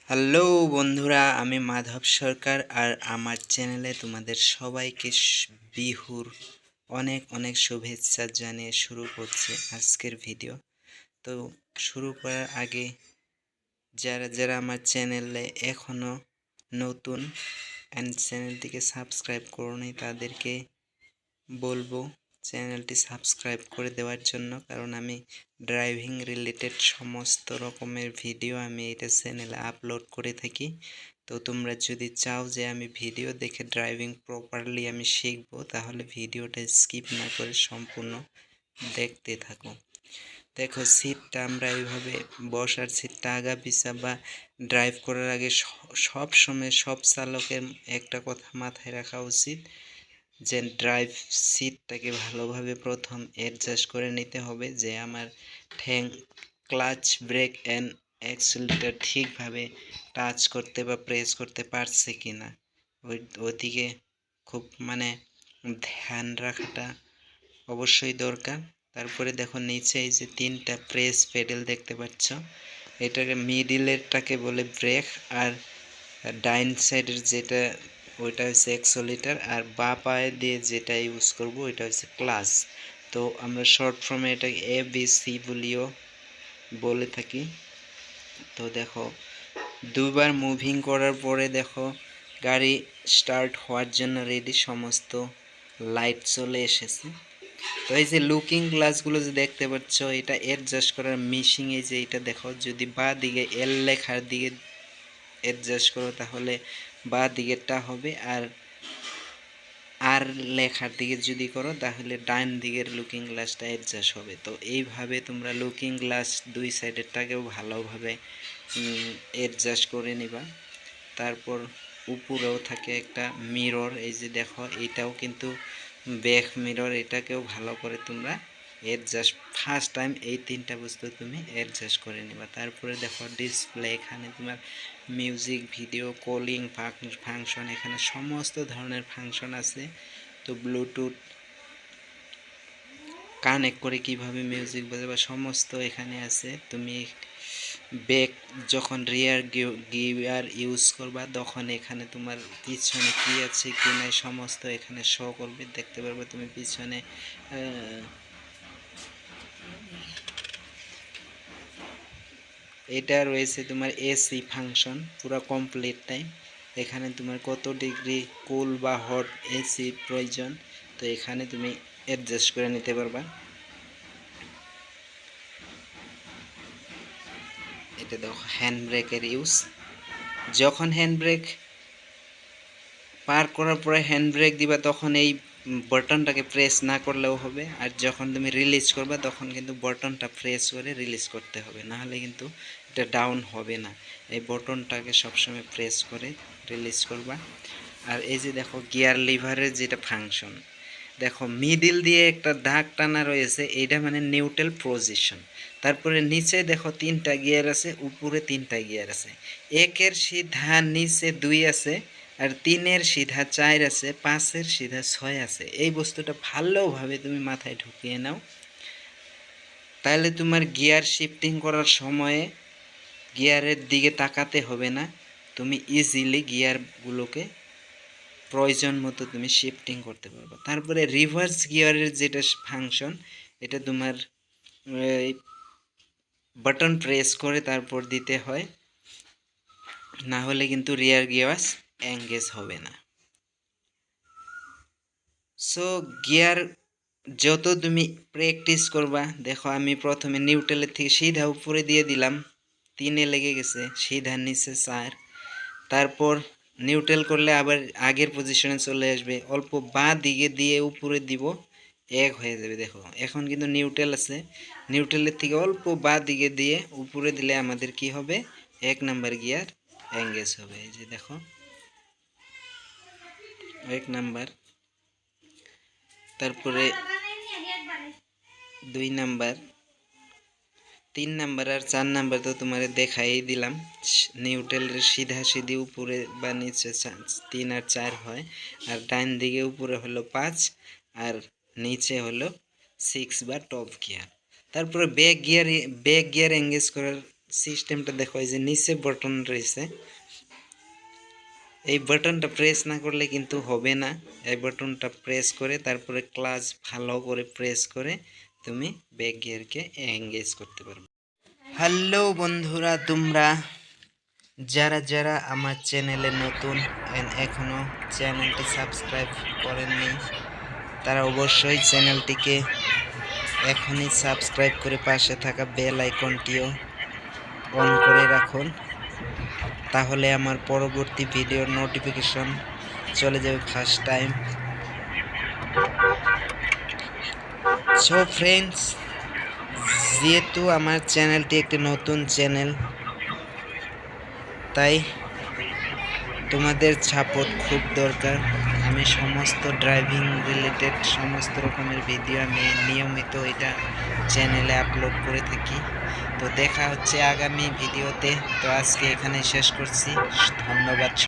Hello বন্ধুরা, আমি মাধব সরকার আর আমার চ্যানেলে তোমাদের সবাইকে বিহুর অনেক অনেক শুভেচ্ছা জানিয়ে শুরু করছি আজকের ভিডিও। তো শুরু করার আগে যারা যারা আমার চ্যানেলে এখনও নতুন অ্যান্ড চ্যানেলটিকে সাবস্ক্রাইব করোনি তাদেরকে বলবো চ্যানেলটি সাবস্ক্রাইব করে দেওয়ার জন্য, কারণ আমি ড্রাইভিং রিলেটেড সমস্ত রকমের ভিডিও আমি এটা চ্যানেলে আপলোড করে থাকি। তো তোমরা যদি চাও যে আমি ভিডিও দেখে ড্রাইভিং প্রপারলি আমি শিখবো, তাহলে ভিডিওটা স্কিপ না করে সম্পূর্ণ দেখতে থাকো। দেখো, সিটটা আমরা এইভাবে বসার সিটটা আগা পিছা বা ড্রাইভ করার আগে সব সময় সব চালকের একটা কথা মাথায় রাখা উচিত যে ড্রাইভ সিটটাকে ভালোভাবে প্রথম অ্যাডজাস্ট করে নিতে হবে যে আমার ঠ্যাং, ক্লাচ, ব্রেক অ্যান্ড অ্যাক্সিলারেটর ঠিকভাবে টাচ করতে বা প্রেস করতে পারছে কি না, ওইদিকে খুব ধ্যান রাখাটা অবশ্যই দরকার। তারপরে দেখো নিচে এই যে তিনটা প্রেস পেডেল দেখতে পাচ্ছ, এটাকে মিডিলেরটাকে বলে ব্রেক, আর ডাইন সাইডের যেটা ওইটা হচ্ছে অ্যাক্সিলারেটর, আর বাঁ পায়ে দিয়ে যেটা ইউজ করব ওইটা হচ্ছে ক্লাচ। তো আমরা শর্ট ফর্মে এটাকে ABC বলিও বলে থাকি। তো দেখো, দুবার মুভিং করার পরে দেখো গাড়ি স্টার্ট হওয়ার জন্য রেডি, সমস্ত লাইট চলে এসেছে। তো এই যে লুকিং গ্লাসগুলো যে দেখতে পাচ্ছ, এটা অ্যাডজাস্ট করার মিশিং, এই যে এটা দেখো, যদি বাঁ দিকে এল লেখার দিকে অ্যাডজাস্ট করো তাহলে বাঁ দিকেরটা হবে, আর লেখার দিকে যদি করো তাহলে ডান দিকের লুকিং গ্লাসটা অ্যাডজাস্ট হবে। তো এইভাবে তোমরা লুকিং গ্লাস দুই সাইডেরটাকেও ভালোভাবে অ্যাডজাস্ট করে নিবা। তারপর উপরেও থাকে একটা মিরর, এই যে দেখো এটাও কিন্তু ব্যাক মিরর, এটাকেও ভালো করে তোমরা অ্যাডজাস্ট ফার্স্ট টাইম এই তিনটা বস্তু তুমি অ্যাডজাস্ট করে নিবা। তারপরে দেখো ডিসপ্লে, এখানে তোমার মিউজিক, ভিডিও, কলিং ফাংশন, এখানে সমস্ত ধরনের ফাংশন আছে। তো ব্লুটুথ কানেক্ট করে কিভাবে মিউজিক বাজাবা সমস্ত এখানে আছে। তুমি ব্যাক যখন রিয়ার গিয়ার ইউজ করবা তখন এখানে তোমার পিছনে কি আছে কি নাই সমস্ত এখানে শো করবে, দেখতে পারবে তুমি পিছনে। এটা রয়েছে তোমার এসি ফাংশন, পুরো কমপ্লিট টাইম। এখানে তোমার কত ডিগ্রি কুল বা হট এসি প্রয়োজন, তো এখানে তুমি অ্যাডজাস্ট করে নিতে পারবা। এটা দেখো হ্যান্ড ব্রেকের ইউজ, যখন হ্যান্ড ব্রেক পার করার পরে হ্যান্ড ব্রেক দিবা তখন এই বাটনটাকে প্রেস না করলেও হবে, আর যখন তুমি রিলিজ করবা তখন কিন্তু বাটনটা প্রেস করে রিলিজ করতে হবে, নাহলে কিন্তু এটা ডাউন হবে না। এই বাটনটাকে সবসময় প্রেস করে রিলিজ করবা। আর এই যে দেখো গিয়ার লিভারের যেটা ফাংশন, দেখো মিডিল দিয়ে একটা দাগ টানা রয়েছে, এইটা মানে নিউট্রাল পজিশন। তারপরে নিচে দেখো তিনটা গিয়ার আছে, উপরে তিনটা গিয়ার আছে, একের সিধা নিচে 2 আছে, আর 3-এর সিধা 4 আছে, 5-এর সিধা 6 আছে। এই বস্তুটা ভালোভাবে তুমি মাথায় ঢুকিয়ে নাও, তাহলে তোমার গিয়ার শিফটিং করার সময়ে গিয়ারের দিকে তাকাতে হবে না, তুমি ইজিলি গিয়ারগুলোকে প্রয়োজন মতো তুমি শিফটিং করতে পারবে। তারপরে রিভার্স গিয়ারের যেটা ফাংশন, এটা তোমার বাটন প্রেস করে তারপর দিতে হয়, না হলে কিন্তু রিয়ার গিয়ার এঙ্গেজ হবে না। সো গিয়ার যত তুমি প্র্যাকটিস করবা, দেখো আমি প্রথমে নিউট্রালের থেকে সিধা উপরে দিয়ে দিলাম, 3-এ লেগে গেছে, সিধা নিচে 4, তারপর নিউট্রাল করলে আবার আগের পজিশনে চলে আসবে, অল্প বাঁ দিকে দিয়ে উপরে দিব, 1 হয়ে যাবে। দেখো এখন কিন্তু নিউট্রাল আছে, নিউট্রালের থেকে অল্প বাঁ দিকে দিয়ে উপরে দিলে আমাদের কি হবে, 1 নাম্বার গিয়ার এঙ্গেজ হবে। এই যে দেখো 1 নাম্বার, তারপরে 2 নাম্বার, 3 নাম্বার আর 4 নাম্বার তো তোমার দেখাই দিলাম। নিউট্রালের সিধা সিধি উপরে বা নিচে 3 আর 4 হয়, আর ডান দিকে উপরে হলো 5 আর নিচে হলো 6 বা টপ গিয়ার। তারপরে ব্যাক গিয়ার এঙ্গেজ করার সিস্টেমটা দেখো, এই যে নিচে বাটন রয়েছে, এই বাটনটা প্রেস না করলে কিন্তু হবে না। এই বাটনটা প্রেস করে তারপরে ক্লাচ ভালো করে প্রেস করে তুমি ব্যাক গিয়ারকে এঙ্গেজ করতে পারবে। হ্যালো বন্ধুরা, তোমরা যারা যারা আমার চ্যানেলে নতুন এখনও চ্যানেলটি সাবস্ক্রাইব করেননি, তারা অবশ্যই চ্যানেলটিকে এখনই সাবস্ক্রাইব করে পাশে থাকা বেল আইকনটিও অন করে রাখুন, তাহলে আমার পরবর্তী ভিডিওর নোটিফিকেশন চলে যাবে ফার্স্ট টাইম। সো ফ্রেন্ডস, যেহেতু আমার চ্যানেলটি একটি নতুন চ্যানেল, তাই তোমাদের সাপোর্ট খুব দরকার। আমি সমস্ত ড্রাইভিং রিলেটেড সমস্ত রকমের ভিডিও আমি নিয়মিত এটা চ্যানেলে আপলোড করে থাকি। তো দেখা হচ্ছে আগামী ভিডিওতে। তো আজকে এখানে শেষ করছি, ধন্যবাদ।